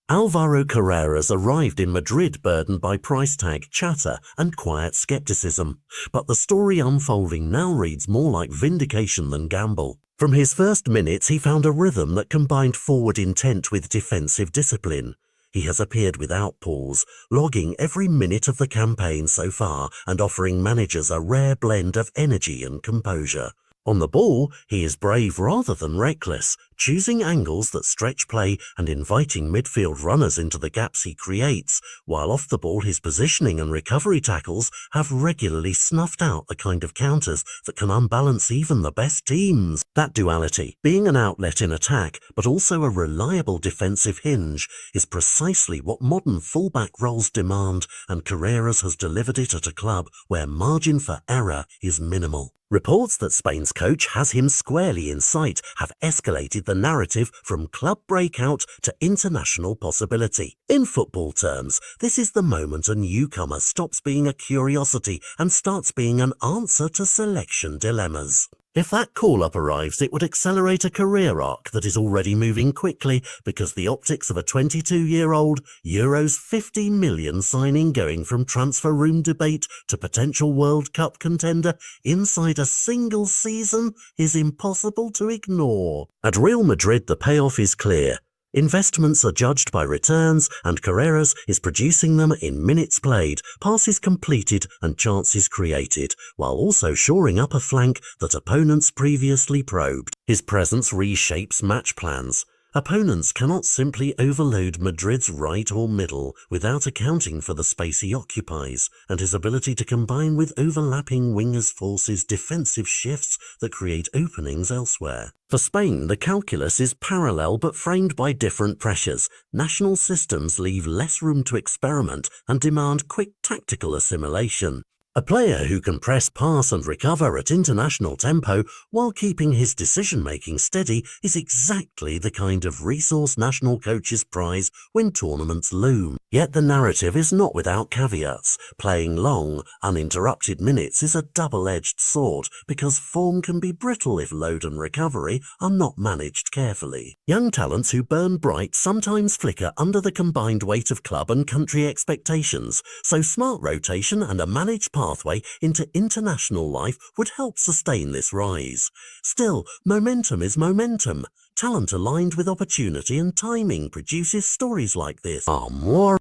Alvaro Carreras arrived in Madrid burdened by price tag chatter and quiet skepticism, but the story unfolding now reads more like vindication than gamble. From his first minutes, he found a rhythm that combined forward intent with defensive discipline. He has appeared without pause, logging every minute of the campaign so far and offering managers a rare blend of energy and composure. On the ball, he is brave rather than reckless, choosing angles that stretch play and inviting midfield runners into the gaps he creates, while off the ball his positioning and recovery tackles have regularly snuffed out the kind of counters that can unbalance even the best teams. That duality, being an outlet in attack but also a reliable defensive hinge, is precisely what modern fullback roles demand, and Carreras has delivered it at a club where margin for error is minimal. Reports that Spain's coach has him squarely in sight have escalated the narrative from club breakout to international possibility. In football terms, this is the moment a newcomer stops being a curiosity and starts being an answer to selection dilemmas. If that call-up arrives, it would accelerate a career arc that is already moving quickly because the optics of a 22-year-old Euros 50 million signing going from transfer room debate to potential World Cup contender inside a single season is impossible to ignore. At Real Madrid, the payoff is clear. Investments are judged by returns, and Carreras is producing them in minutes played, passes completed and chances created, while also shoring up a flank that opponents previously probed. His presence reshapes match plans. Opponents cannot simply overload Madrid's right or middle without accounting for the space he occupies, and his ability to combine with overlapping wingers forces defensive shifts that create openings elsewhere. For Spain, the calculus is parallel but framed by different pressures. National systems leave less room to experiment and demand quick tactical assimilation. A player who can press, pass and recover at international tempo while keeping his decision-making steady is exactly the kind of resource national coaches prize when tournaments loom. Yet the narrative is not without caveats. Playing long, uninterrupted minutes is a double-edged sword because form can be brittle if load and recovery are not managed carefully. Young talents who burn bright sometimes flicker under the combined weight of club and country expectations, so smart rotation and a managed pathway into international life would help sustain this rise. Still, momentum is momentum. Talent aligned with opportunity and timing produces stories like this.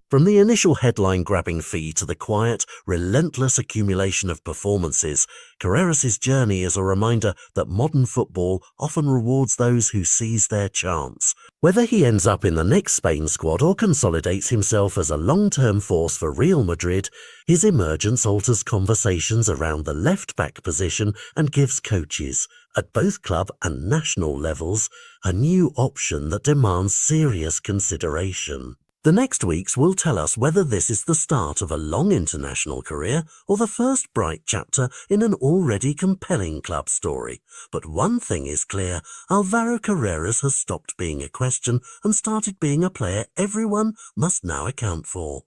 From the initial headline-grabbing fee to the quiet, relentless accumulation of performances, Carreras' journey is a reminder that modern football often rewards those who seize their chance. Whether he ends up in the next Spain squad or consolidates himself as a long-term force for Real Madrid, his emergence alters conversations around the left-back position and gives coaches, at both club and national levels, a new option that demands serious consideration. The next weeks will tell us whether this is the start of a long international career or the first bright chapter in an already compelling club story. But one thing is clear, Alvaro Carreras has stopped being a question and started being a player everyone must now account for.